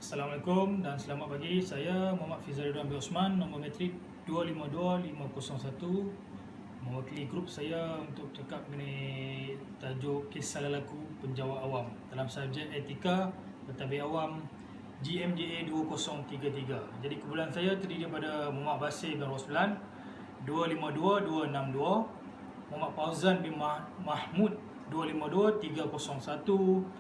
Assalamualaikum dan selamat pagi. Saya Muhammad Fizal Ridwan bin Osman, nombor metrik 252501, mewakili grup saya untuk cakap mengenai tajuk kisah lelaku penjawat awam dalam subjek etika pentadbir awam GMJA 2033. Jadi kumpulan saya terdiri daripada Muhammad Basir bin Roslan 252262, Muhammad Fauzan bin Mahmud 252301,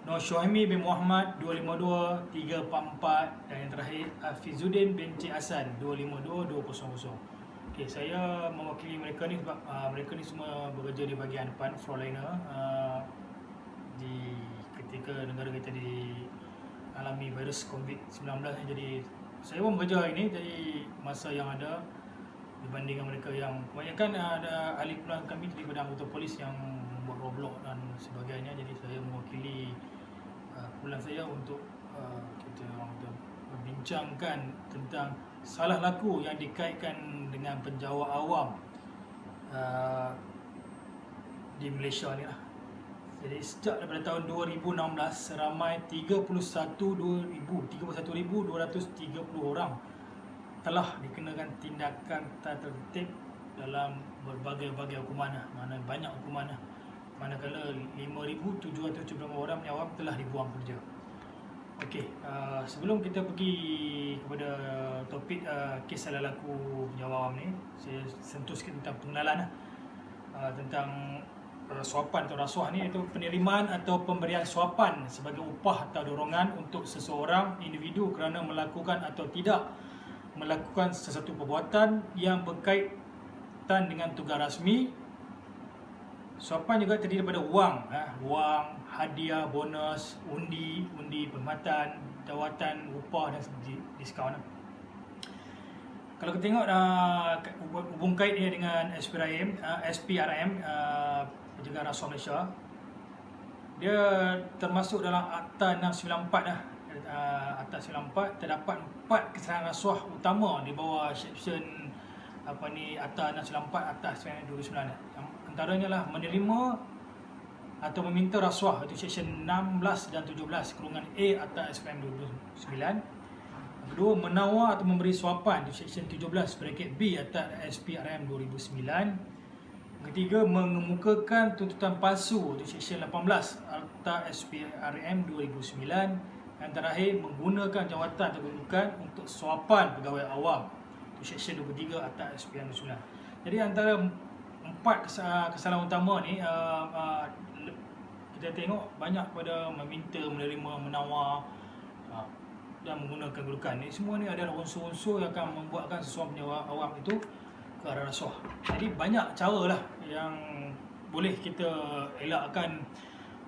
Nur Syuhaimi bin Muhammad 252344, dan yang terakhir Hafizuddin bin Cik Hasan 252200. Okey, saya mewakili mereka ni sebab mereka ni semua bekerja di bahagian depan frontliner di ketika negara kita alami virus COVID-19. Jadi saya pun bekerja ini dari masa yang ada dibandingkan mereka yang kebanyakan ada ahli kepulangan kami daripada anggota polis yang membuat roadblock dan sebagainya. Jadi saya mewakili kumpulan saya untuk kita membincangkan tentang salah laku yang dikaitkan dengan penjawat awam di Malaysia ni lah. Jadi sejak daripada tahun 2016 seramai 31,230 orang telah dikenakan tindakan tak tertib dalam berbagai-bagai hukuman, mana banyak hukuman, manakala 5,770 orang awam telah dibuang kerja. Okey, sebelum kita pergi kepada topik kisah lelaku penjawat awam ni, saya sentuh sikit tentang pengenalan tentang suapan atau rasuah ni, iaitu penerimaan atau pemberian suapan sebagai upah atau dorongan untuk seseorang individu kerana melakukan atau tidak melakukan sesuatu perbuatan yang berkaitan dengan tugas rasmi. Suapan juga terdiri daripada wang, hadiah, bonus, undi perkhidmatan, jawatan, upah dan diskaun. Kalau kita tengok hubung kait dia dengan SPRM, Pencegahan Rasuah Malaysia, dia termasuk dalam Akta 694 Akta 94 terdapat 4 kesalahan rasuah utama di bawah section Akta 694 Akta SPRM 2009. Antaranya lah menerima atau meminta rasuah, itu section 16 dan 17 kurungan A Akta SPRM 2009. Kedua, menawar atau memberi suapan, itu section 17 bracket B Akta SPRM 2009. Ketiga, mengemukakan tuntutan palsu, itu section 18 Akta SPRM 2009. Dan terakhir, menggunakan jawatan atau kedudukan untuk suapan pegawai awam, itu section 23 Akta SPRM 2009. Jadi antara 4 kesalahan utama ni, kita tengok banyak pada meminta, menerima, menawar dan menggunakan kedudukan ni. Semua ni adalah unsur-unsur yang akan membuatkan seseorang penjawat awam itu ke arah rasuah. Jadi banyak cara lah yang boleh kita elakkan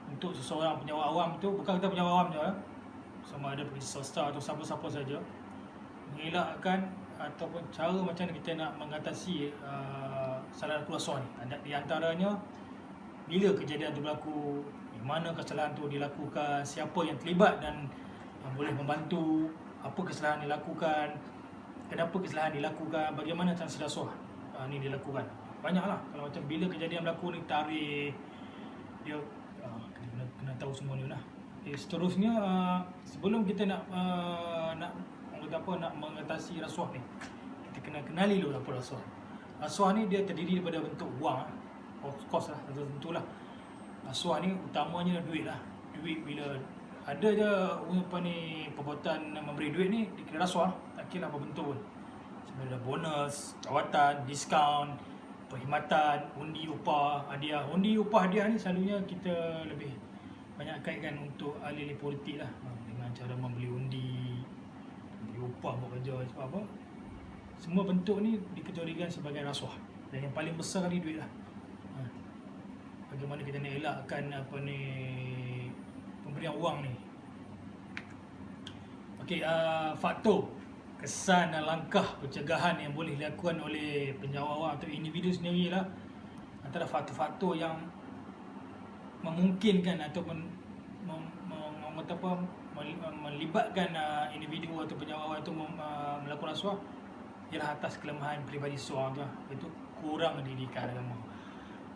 untuk seseorang penjawat awam itu. Bukan kita penjawat awam je, sama ada pergi swasta atau siapa-siapa saja, mengelakkan ataupun cara macam mana kita nak mengatasi salah laku rasuah ni. Di antaranya, bila kejadian tu berlaku, di mana kesalahan tu dilakukan, siapa yang terlibat dan yang boleh membantu, apa kesalahan dilakukan, kenapa kesalahan dilakukan, bagaimana transaksi rasuah ni dilakukan. Banyaklah. Kalau macam bila kejadian berlaku ni, tarikh dia kena tahu semua ni lah. Seterusnya, sebelum kita nak mengatasi rasuah ni, kita kena kenali dulu apa rasuah. Rasuah ni dia terdiri daripada bentuk wang, of course lah, tentulah. Rasuah ni utamanya duit lah. Duit, bila ada je perbuatan memberi duit ni dikira rasuah, tak kira apa bentuk pun. Sebenarnya bonus, jawatan, diskaun, perkhidmatan, undi, upah, hadiah. Undi, upah, hadiah ni selalunya kita lebih banyak kaitkan untuk ahli politik lah, dengan cara membeli undi, membeli upah buat kerja, sebab apa, semua bentuk ni dikategorikan sebagai rasuah. Dan yang paling besar kali duit lah. Bagaimana kita nak elakkan pemberian wang ni. Okey, faktor, kesan dan langkah pencegahan yang boleh dilakukan oleh penjawat awam atau individu sendiri lah. Antara faktor-faktor yang memungkinkan ataupun melibatkan individu atau penjawat awam itu melakukan rasuah ialah atas kelemahan peribadi seseorang tu lah, iaitu kurang pendidikan agama.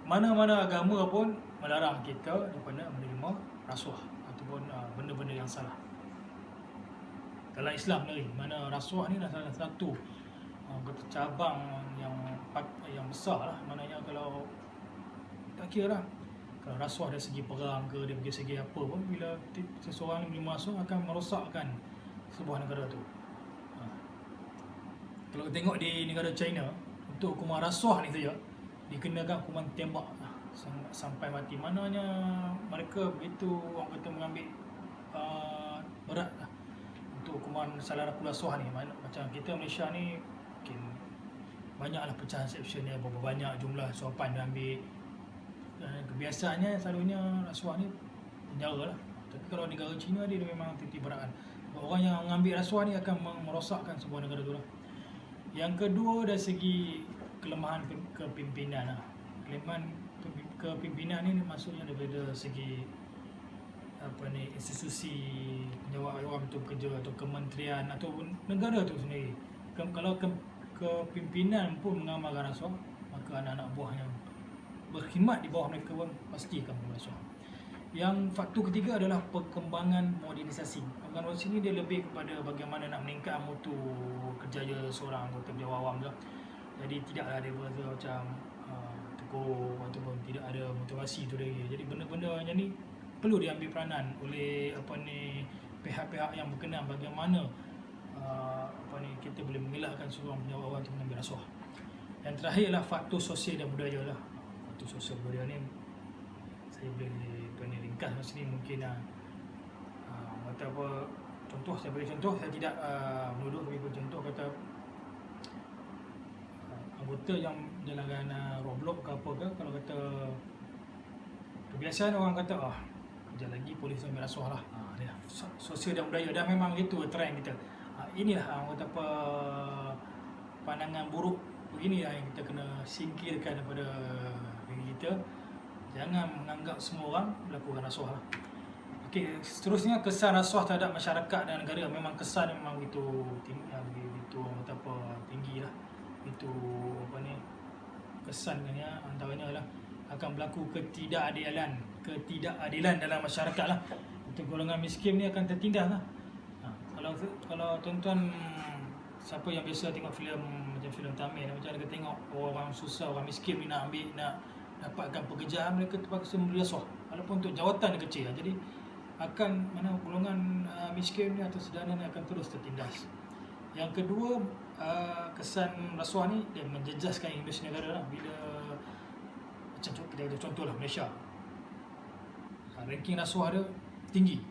Mana-mana agama pun melarang kita daripada menerima rasuah ataupun benda-benda yang salah. dalam Islam ni, mana rasuah ni adalah salah satu kata cabang yang besar lah. Maknanya kalau tak kira lah, kalau rasuah dari segi perang ke, dari segi apa pun, bila seseorang ni masuk akan merosakkan sebuah negara tu. Kalau kita tengok di negara China, untuk hukuman rasuah ni saja dikenakan hukuman tembak sampai mati. Maknanya mereka begitu orang kata mengambil berat lah untuk hukuman salah laku rasuah ni. Macam kita Malaysia ni mungkin banyaklah pecahan seksyen dia, berapa banyak jumlah suapan dia ambil. Kebiasaannya selalunya rasuah ni penjara lah. Tapi kalau negara China dia memang titik berat kan. Orang yang mengambil rasuah ni akan merosakkan sebuah negara tu lah. Yang kedua dari segi kelemahan kepimpinan lah. Kelemahan kepimpinan ni maksudnya daripada segi institusi penjawat awam tu bekerja, atau kementerian atau negara tu sendiri. Kalau kepimpinan pun mengamalkan rasuah, maka anak-anak buahnya berkhidmat di bawah mereka pun pasti akan berrasuah. Yang faktor ketiga adalah perkembangan modernisasi. Modernisasi ini dia lebih kepada bagaimana nak meningkatkan mutu kerjaya seorang anggota penjawat awam lah. Jadi tidaklah ada berasa macam tegur ataupun tidak ada motivasi tu lagi. Jadi benda-benda macam ni perlu diambil peranan oleh pihak-pihak yang berkenaan, bagaimana kita boleh mengelakkan seorang penjawat awam tu mengambil rasuah. Yang terakhir adalah faktor sosial dan budaya lah. Faktor sosial dan budaya ni saya boleh ringkas macam ni mungkin kata apa, contoh, saya bagi contoh, saya tidak menuduh, tapi contoh kata anggota yang jalankan Roblox ke apa ke, kalau kata kebiasaan orang kata kejap lagi polis ambil rasuah lah. Sosial dan budaya dah memang gitu trend kita. Inilah orang kata apa, pandangan buruk begini yang kita kena singkirkan daripada diri kita. Jangan menganggap semua orang melakukan rasuah lah. Okey, seterusnya kesan rasuah terhadap masyarakat dan negara. Memang kesan memang begitu tinggi, begitu tinggi lah. Itu kesannya antaranya adalah akan berlaku ketidakadilan dalam masyarakat lah. Untuk golongan miskin ni akan tertindas lah. Kalau tuan-tuan siapa yang biasa tengok filem macam filem Tamil, macam dia tengok orang susah, orang miskin ni nak dapatkan pekerjaan, mereka terpaksa memberi rasuah walaupun untuk jawatan yang kecil. Jadi akan golongan miskin ni atau sederhana ni akan terus tertindas. Yang kedua, kesan rasuah ni dia menjejaskan imej negara lah. Bila macam kita contohlah Malaysia, ranking rasuah dia tinggi.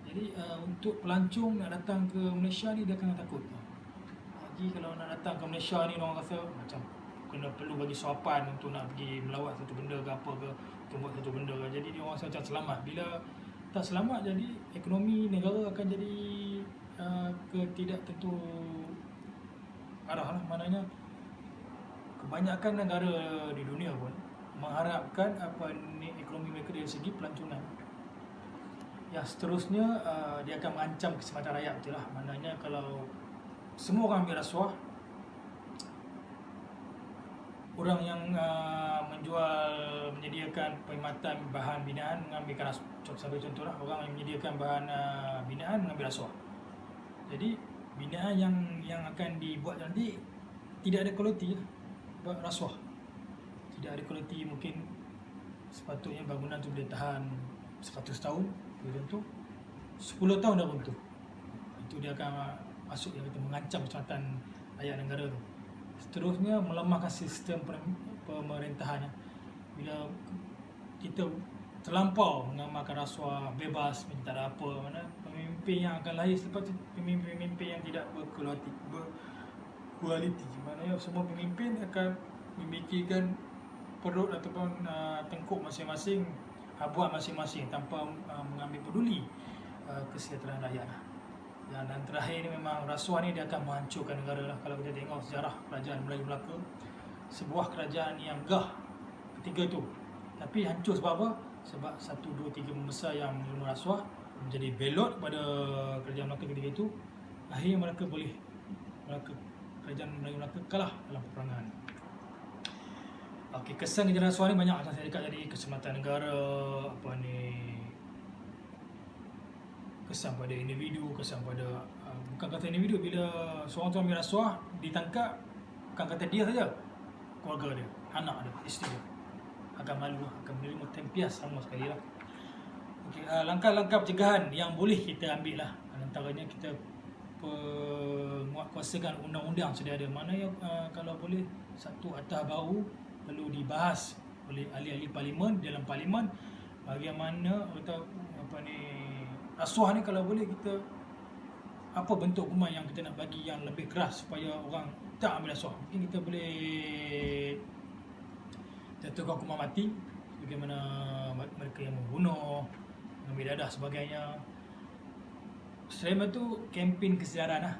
Jadi untuk pelancong nak datang ke Malaysia ni dia akan takut. Jadi kalau nak datang ke Malaysia ni, orang rasa macam perlu bagi suapan untuk nak pergi melawat satu benda ke apa ke, untuk buat satu benda ke. Jadi dia orang rasa macam selamat. Bila tak selamat, jadi ekonomi negara akan jadi tidak tentu arah lah. Maknanya kebanyakan negara di dunia pun mengharapkan ekonomi mereka dari segi pelancongan. Yang seterusnya dia akan mengancam keselamatan rakyat, betul lah. Maknanya kalau semua orang ambil rasuah, orang yang menyediakan perkhidmatan bahan binaan mengambilkan rasuah. Sebagai contoh lah, orang yang menyediakan bahan binaan mengambil rasuah. Jadi binaan yang akan dibuat nanti tidak ada kualiti buat rasuah. Tidak ada kualiti, mungkin sepatutnya bangunan tu boleh tahan 100 tahun, contoh 10 tahun dah runtuh. Itu dia akan masuk yang kita mengancam keselamatan rakyat negara tu. Seterusnya melemahkan sistem pemerintahan. Bila kita terlampau mengamalkan rasuah bebas, minta apa, mana pemimpin yang akan lahir selepas itu pemimpin yang tidak berkualiti. Maknanya semua pemimpin akan memikirkan perut ataupun tengkuk masing-masing, habuan masing-masing, tanpa mengambil peduli kesejahteraan rakyat. Dan terakhir ni memang rasuah ni dia akan menghancurkan negara lah. Kalau kita tengok sejarah kerajaan Melayu Melaka, sebuah kerajaan yang gah ketiga tu, tapi hancur sebab apa? Sebab 1, 2, 3 membesar yang menerima rasuah menjadi belot pada kerajaan Melaka ketika itu. Akhirnya kerajaan Melayu Melaka kalah dalam peperangan. Okey, kesan kejahatan rasuah ni banyak macam saya dekat, jadi keselamatan negara, kesan pada individu, kesan pada bukan kata individu, bila seorang tu ambil rasuah ditangkap, bukan kata dia saja, keluarga dia, anak dia, isteri dia akan malu, akan menerima tempias sama sekali lah. Okay, langkah-langkah pencegahan yang boleh kita ambil lah, antaranya kita penguatkuasakan undang-undang sedia ada. Mana yang kalau boleh satu atah baru perlu dibahas oleh ahli-ahli parlimen, dalam parlimen, bagaimana atau rasuah ni kalau boleh kita apa bentuk hukuman yang kita nak bagi yang lebih keras supaya orang tak ambil rasuah. Mungkin kita boleh jatuhkan hukuman mati bagaimana mereka yang membunuh, mengambil dadah sebagainya. Selain itu, kempen kesedaran lah.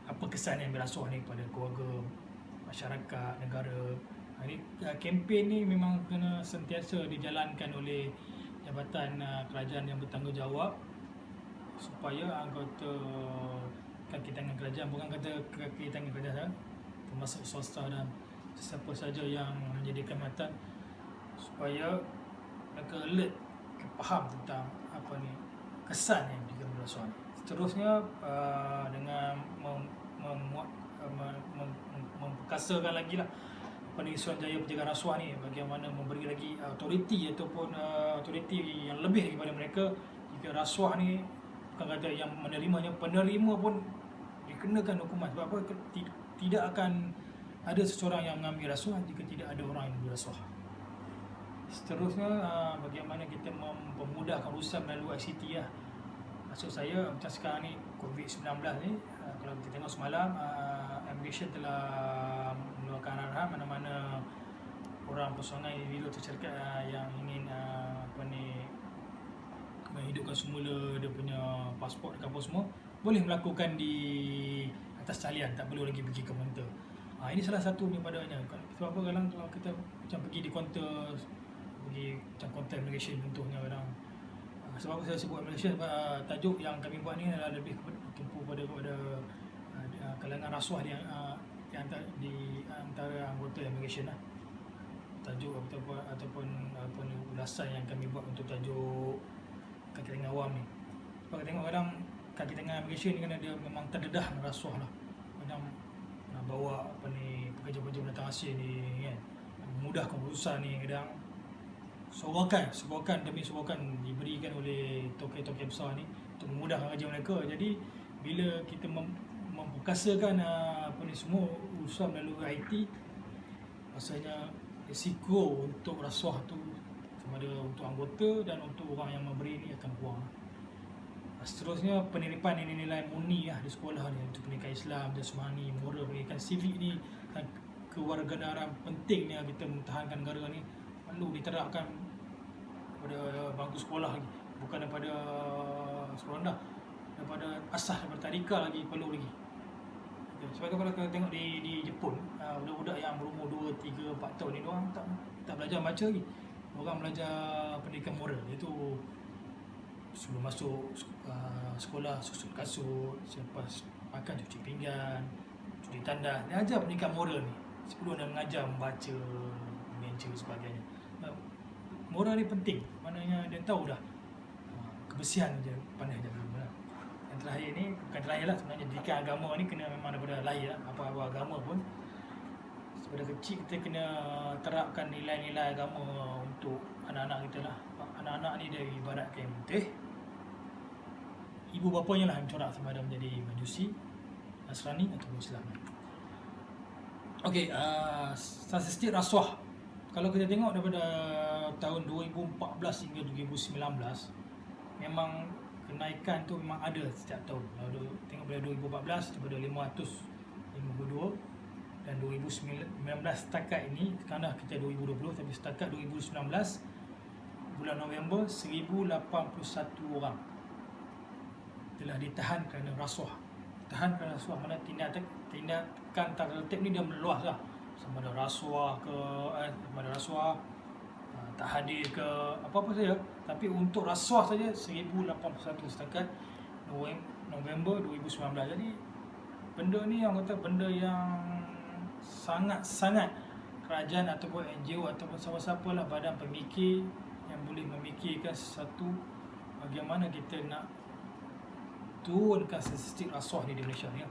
Apa kesan yang berasuah ni pada keluarga, masyarakat, negara. Kempen ni memang kena sentiasa dijalankan oleh jabatan kerajaan yang bertanggungjawab supaya anggota kaki tangan kerajaan, bukan kata kaki tangan kerajaan, termasuk swasta dan sesiapa saja yang menjadi khidmatan, supaya mereka alert, faham tentang kesan yang diberikan rasuah ni. Seterusnya dengan memperkasakan lagi lah Suruhanjaya Pencegahan Rasuah ni, bagaimana memberi lagi autoriti ataupun autoriti yang lebih daripada mereka jika rasuah ni bukan kata yang menerimanya, penerima pun dikenakan hukuman. Sebab apa? Tidak akan ada seseorang yang mengambil rasuah jika tidak ada orang yang mengambil rasuah. Seterusnya, bagaimana kita mempermudahkan urusan melalui ICT lah. Maksud saya, macam sekarang ni COVID-19 ni, kalau kita tengok semalam, Immigration telah mengeluarkan arahan mana-mana orang personal individu atau syarikat yang ingin menghidupkan semula dia punya pasport dekat apa semua, boleh melakukan di atas talian, tak perlu lagi pergi ke kaunter. Ini salah satu daripadanya. Sebab apa kadang kalau kita macam pergi di kaunter, pergi macam kaunter immigration contohnya kadang, sebab saya sebut immigration, tajuk yang kami buat ni adalah lebih bertumpu pada kalangan rasuah di antara anggota immigration lah. Tajuk ataupun ulasan yang kami buat untuk tajuk kaki tangan awam ni. Sebab kita tengok kadang kaki tangan immigration ni kan dia memang terdedah rasuah lah. Kadang nak bawa pekerja-pekerja pendatang asing ni kan, memudahkan urusan ni, kadang sokongan demi sokongan diberikan oleh tokoh-tokoh besar ni untuk memudahkan kerja mereka. Jadi bila kita memperkasakan semua urusan melalui IT, rasanya risiko untuk rasuah tu sama ada untuk anggota dan untuk orang yang memberi ni akan kurang. Seterusnya, peneripan nilai-nilai murni lah di sekolah ni, untuk pendidikan Islam, jasmani, moral, pendidikan sivik ni dan kewarganegaraan penting ni kita mempertahankan negara ni perlu diterapkan pada bangku sekolah lagi, bukan daripada sekolah rendah, daripada asas, daripada tadika lagi perlu lagi. Sebab kalau kita tengok di Jepun, budak-budak yang berumur 2, 3, 4 tahun ni, diorang tak belajar baca lagi. Orang belajar pendidikan moral, iaitu sebelum masuk sekolah susun kasut, selepas makan cuci pinggan, cuci tandas. Dia ajar pendidikan moral ni sebelum dia mengajar membaca, membaca sebagainya. Moral ni penting, maknanya dia tahu dah kebersihan je, pandai jaga. Yang terakhir ni, bukan terakhir lah sebenarnya, didikan agama ni kena memang daripada lahir lah. Apa-apa agama pun daripada kecil kita kena terapkan nilai-nilai agama untuk anak-anak kita lah. Anak-anak ni dia ibaratkan yang putih, ibu bapanya lah yang corak sama ada menjadi Majusi, Nasrani atau Islam. Okey, statistik rasuah. Kalau kita tengok daripada tahun 2014 hingga 2019, memang kenaikan tu memang ada setiap tahun. Kalau tengok pada 2014 daripada 552 dan 2019 setakat ini, sekarang dah kita 2020, tapi setakat 2019 bulan November 1081 orang telah ditahan kerana rasuah. Tahan kerana rasuah mana tindakan terletip ni dia meluas lah, sama ada rasuah ke sama ada rasuah, tak hadir ke apa-apa saja. Tapi untuk rasuah saja 1081 setakat November 2019. Jadi benda ni yang kata benda yang sangat-sangat kerajaan ataupun NGO ataupun siapa-siapa lah badan pemikir yang boleh memikirkan sesuatu bagaimana kita nak turunkan statistik rasuah ni di Malaysia ni.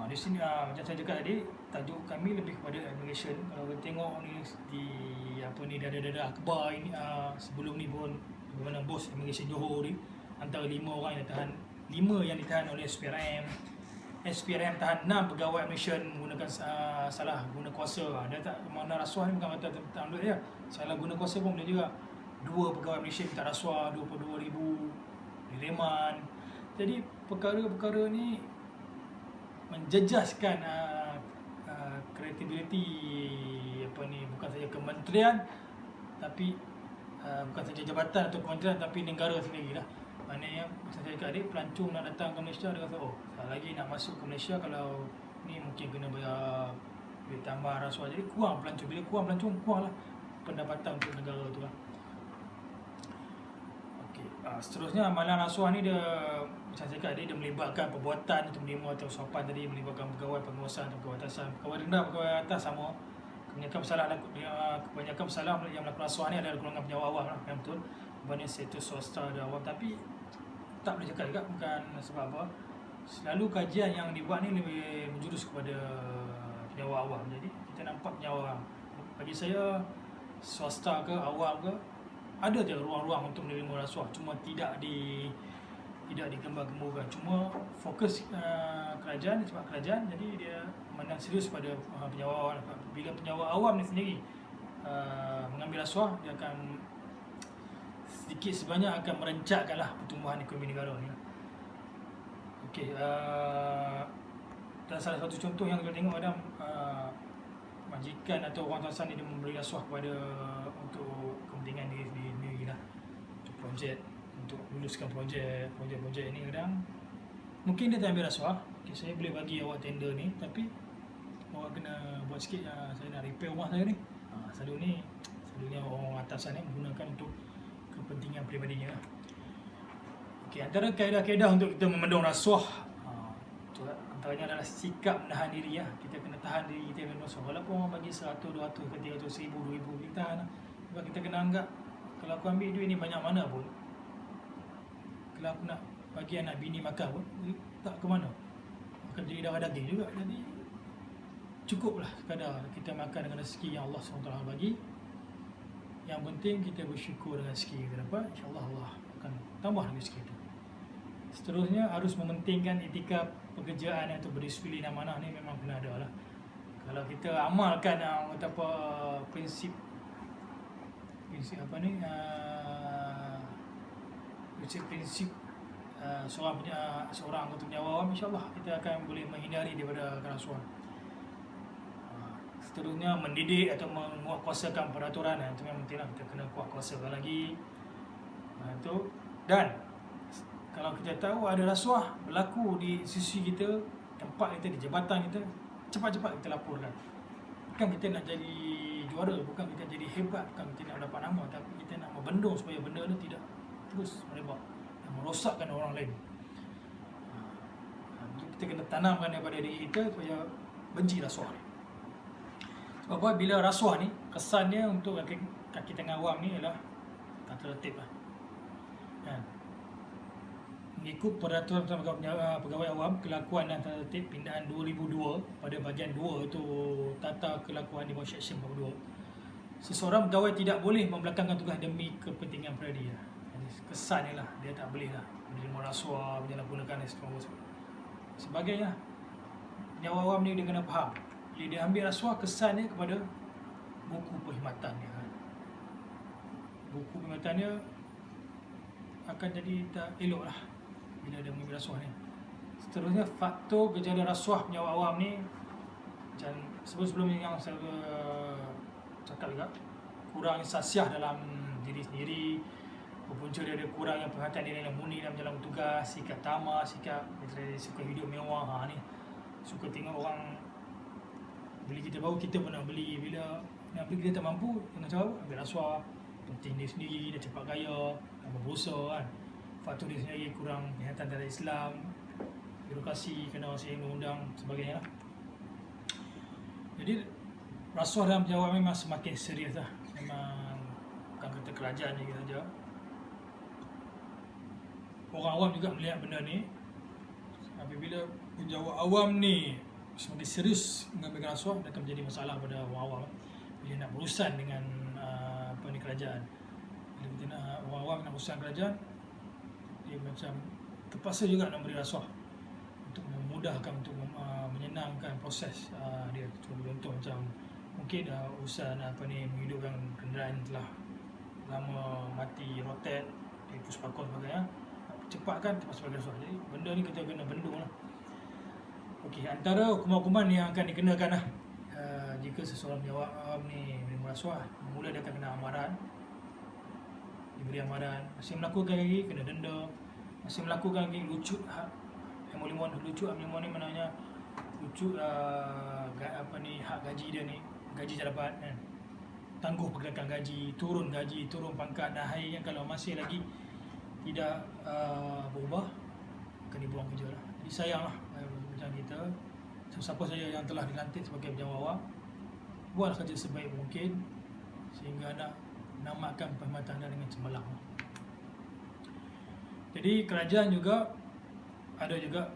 Di sini macam saya cakap tadi, tajuk kami lebih kepada immigration. Kalau kita tengok ni di dada-dada akhbar ini, sebelum ni pun bagaimana bos immigration Johor ni, antara 5 orang yang ditahan, 5 yang ditahan oleh SPRM tahan 6 pegawai immigration menggunakan salah guna kuasa. Dia tak mana rasuah ni bukan kata tentang duit dia. Salah guna kuasa pun boleh juga. 2 pegawai immigration minta rasuah 22,000 direman. Jadi perkara-perkara ni menjejaskan kredibiliti bukan saja kementerian, tapi bukan saja jabatan atau kementerian, tapi negara sendirilah. Maknanya macam saya cakap tadi, pelancong nak datang ke Malaysia, dia kata lagi nak masuk ke Malaysia, kalau ni mungkin kena bayar duit tambah rasuah. Jadi kurang pelancong, bila kurang pelancong, kuranglah pendapatan untuk negara tu lah. Seterusnya amalan rasuah ni dia macam saya cakap tadi, dia melibatkan perbuatan untuk menerima atau suapan tadi, melibatkan pegawai penguasaan atau pegawai atasan, pegawai rendah, pegawai atas sama. Kebanyakan masalah yang melakukan rasuah ni adalah golongan penyewa awam lah, yang betul. Berbanding sektor swasta dan awam, tapi tak boleh cakap juga bukan sebab apa. Selalu kajian yang dibuat ni lebih menjurus kepada penyewa awam. Jadi kita nampak penyewa awam. Bagi saya, swasta ke awam ke, ada je ruang-ruang untuk menerima rasuah, cuma tidak digembar-gemburkan. Cuma fokus kerajaan, sebab kerajaan jadi dia memandang serius pada penyewa awam. Bila penyewa awam ni sendiri mengambil rasuah, dia akan sedikit sebanyak akan merencatkanlah pertumbuhan ekonomi negara ni. Okey, dan salah satu contoh yang kita tengok ada majikan atau orang atasan ni, dia memberi rasuah kepada untuk kepentingan diri sendiri lah, untuk projek, untuk luluskan projek ni. Kadang mungkin dia tak ambil rasuah, okay, saya boleh bagi awak tender ni, tapi awak kena buat sikit, saya nak repair rumah saya ni. Selalunya orang atasan ni menggunakan untuk kepentingan peribadinya lah. Okay, antara kaedah-kaedah untuk kita memendung rasuah, antaranya adalah sikap menahan diri. Kita kena tahan diri kita memang rasuah. Walaupun orang bagi 100, 200 ke 300, 1000, 2000, kita tahan lah. Sebab kita kena anggap, kalau aku ambil duit ni banyak mana pun, kalau aku nak bagi anak bini makan pun, tak ke mana, akan jadi darah daging juga. Jadi cukuplah sekadar kita makan dengan rezeki yang Allah SWT bagi. Yang penting kita bersyukur dengan rezeki kita dapat, insyaAllah Allah akan tambah rezeki itu. Seterusnya, harus mementingkan etika pekerjaan atau berdisiplin amanah ni memang kena ada lah. Kalau kita amalkan prinsip seorang anggota penyewa awam, insyaAllah kita akan boleh menghindari daripada kerasuan. Seterusnya, mendidik atau menguatkuasakan peraturan, itu memang penting lah, kita kena kuatkuasakan lagi. Dan kalau kita tahu ada rasuah berlaku di sisi kita, tempat kita, di jabatan kita, cepat-cepat kita laporkan. Bukan kita nak jadi juara, bukan kita jadi hebat, bukan kita nak dapat nama, tapi kita nak membendung supaya benda ni tidak terus melebar dan merosakkan orang lain. Kita kena tanamkan daripada diri kita supaya benci rasuah ni. Sebab apa? Bila rasuah ni, kesannya untuk kaki tangan awam ni ialah tak tertib lah. Mengikut peraturan pegawai awam, kelakuan dan tata tertib pindaan 2002 pada bahagian 2 itu tata kelakuan di bawah Seksyen 42, seseorang pegawai tidak boleh membelakangkan tugas demi kepentingan peribadi. Jadi kesan ni lah, dia tak boleh lah menerima rasuah, menyalahgunakan dan sebagainya. Penyewa awam ni dia kena faham, bila dia ambil rasuah, kesannya kepada buku perkhidmatan dia. Buku perkhidmatan dia akan jadi tak elok lah bila dia mengambil rasuah ni. Seterusnya, faktor gejala rasuah penyewa awam ni, macam sebelum yang saya cakap juga, kurang insasiah dalam diri sendiri, berpunca dari kurangnya perhatian diri yang murni dalam menjalankan tugas, sikap tamak, suka hidup mewah. Ni suka tengok orang beli kita baru, kita pun nak beli. Bila nak beli kita tak mampu, dengan cara ambil rasuah, penting dia sendiri, dia cepat kaya, tambah berdosa kan. Faktor dia sendiri kurang perhatian terhadap Islam, birokrasi, kena wasai undang-undang, sebagainya lah. Jadi rasuah dalam penyewa memang semakin serius lah. Memang bukan kata kerajaan je saja. orang awam juga melihat benda ni. Apabila penjawat awam ni semakin serius mengambil rasuah, dia akan menjadi masalah pada orang awam bila nak berurusan dengan kerajaan. Bila kita nak orang awam nak berurusan kerajaan, dia macam terpaksa juga nak beri rasuah untuk memudahkan, untuk menyenangkan proses dia. Contoh macam mungkin urusan menghidupkan kenderaan telah lama mati, rotet, puspakon sebagainya, cepatkan terpaksa bagi rasuah. Jadi benda ni kita kena bendung lah. Okey, antara hukuman-hukuman yang akan dikenakan lah jika seseorang penjawat awam ni menerima rasuah, mula dia akan kena amaran, diberi amaran. Masih melakukan lagi kena denda, masih melakukan lagi lucut M5 lucut M5 ni maknanya lucut hak gaji dia ni, gaji dia dapat kan, tangguh pergerakan gaji, turun pangkat, dan akhirnya kalau masih lagi tidak berubah akan dibuang kerja lah. Jadi sayanglah macam kita, siapa saja yang telah dilantik sebagai penjawat awam, buatlah kerja sebaik mungkin sehingga nak namatkan perkhidmatan anda dengan cemerlang. Jadi kerajaan juga ada juga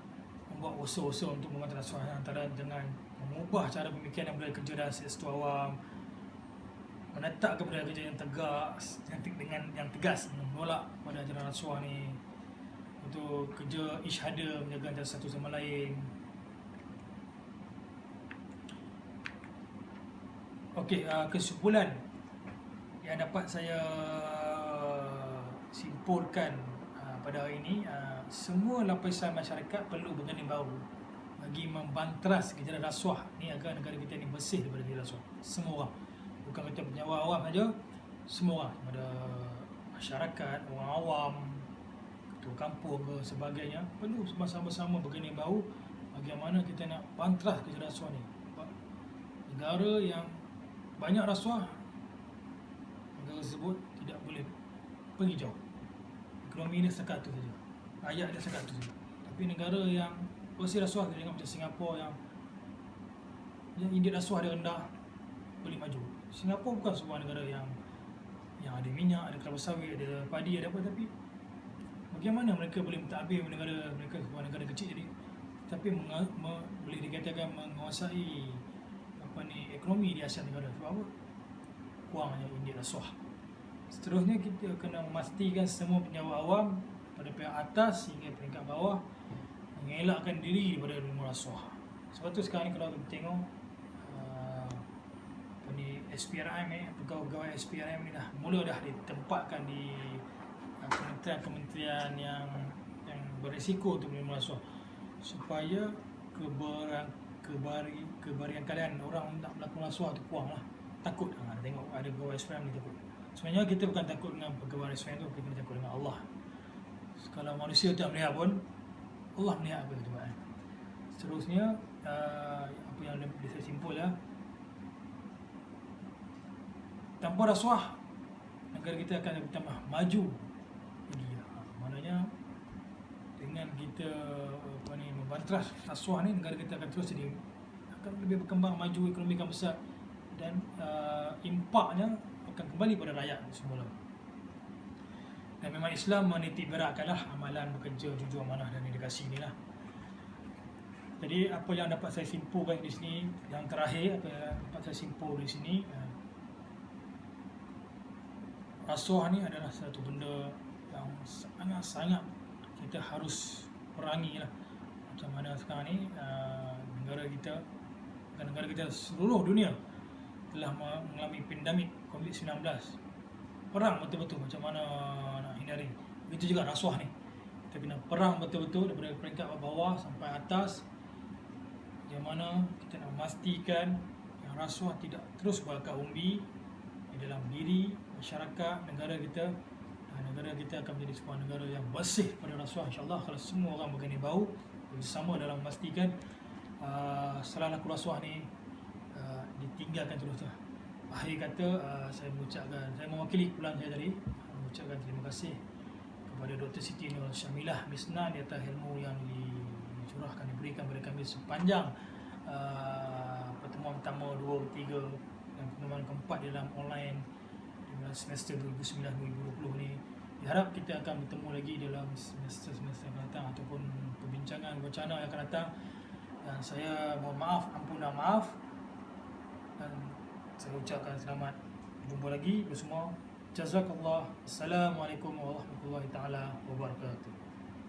membuat usaha-usaha untuk membantu rasuah, antara dengan mengubah cara pemikiran yang budaya kerja dan sektor awam, menetapkan budaya kerja yang tegas, yang tegas menolak pada ajaran rasuah ni, untuk kerja isyhada, menjaga antara satu sama lain. Okey, kesimpulan yang dapat saya simpulkan pada hari ini, semua lapisan masyarakat perlu berganding bahu bagi membantras kejahatan rasuah ni agar negara kita ni bersih daripada rasuah. Semua orang, bukan kata penjawat awam saja, semua orang, ada masyarakat, orang awam, ketua kampung ke sebagainya, perlu bersama-sama berganding bahu bagaimana kita nak bantras kejahatan rasuah ni. Negara yang banyak rasuah, negara tersebut tidak boleh pergi jauh. Ekonomi dia sekat tu saja, rakyat dia sekat tu saja. Tapi negara yang bersih rasuah, kita tengok macam Singapura yang indeks rasuah dia rendah, boleh maju. Singapura bukan sebuah negara yang ada minyak, ada kelapa sawit, ada padi, ada apa, tapi bagaimana mereka boleh mentadbir negara mereka, sebuah negara kecil jadi, tapi boleh dikatakan menguasai ekonomi di Asia Tenggara. Sebab apa? Kurangnya indeks rasuah. Seterusnya kita kena memastikan semua penjawat awam pada pihak atas hingga peringkat bawah mengelakkan diri daripada menerima rasuah. Sebab tu sekarang ni kalau kita tengok SPRM pegawai-pegawai SPRM ni dah ditempatkan di kementerian yang berisiko untuk menerima rasuah, supaya kebahagiaan kalian orang nak melakukan rasuah tu kurang lah. Takut tengok ada pegawai SPRM ni takut. Sebenarnya kita bukan takut dengan pegawai SPRM tu, kita takut dengan Allah. Kalau manusia tak melihat pun, Allah melihat apa yang kita buat. Seterusnya apa yang bisa simpul lah, tanpa rasuah negara kita akan bertambah maju lagi. Maknanya dengan kita membantras rasuah ni, negara kita akan terus akan lebih berkembang, maju, ekonomi akan besar, dan impaknya akan kembali pada rakyat semula. Dan memang Islam menitik beratkanlah amalan bekerja, jujur, amanah dan dedikasi ni lah. Jadi apa yang dapat saya simpulkan di sini, yang terakhir apa yang dapat saya simpul di sini, rasuah ni adalah satu benda yang sangat-sangat kita harus perangi lah. Macam mana sekarang ni negara kita seluruh dunia telah mengalami pandemik COVID-19. Perang betul-betul macam mana nak hindari. Begitu juga rasuah ni, kita kena perang betul-betul daripada peringkat bawah sampai atas. Bagaimana kita nak memastikan yang rasuah tidak terus berakar umbi di dalam diri masyarakat negara kita, dan negara kita akan menjadi sebuah negara yang bersih pada rasuah, insyaAllah, kalau semua orang berganding bahu bersama dalam memastikan salah laku rasuah ni ditinggalkan terus. Akhir kata, saya mewakili kumpulan saya tadi, mengucapkan terima kasih kepada Dr. Siti Nur Syamilah Misnan di atas ilmu yang dicurahkan, diberikan kepada kami sepanjang pertemuan pertama, 2, 3 dan pertemuan keempat di dalam online di semester 2009-2020 ni. Diharap kita akan bertemu lagi dalam semester-semester akan datang ataupun perbincangan wacana yang akan datang. Dan saya mohon maaf, ampunan maaf, dan saya ucapkan selamat jumpa lagi bersama. Jazakallah. Assalamualaikum warahmatullahi taala wabarakatuh.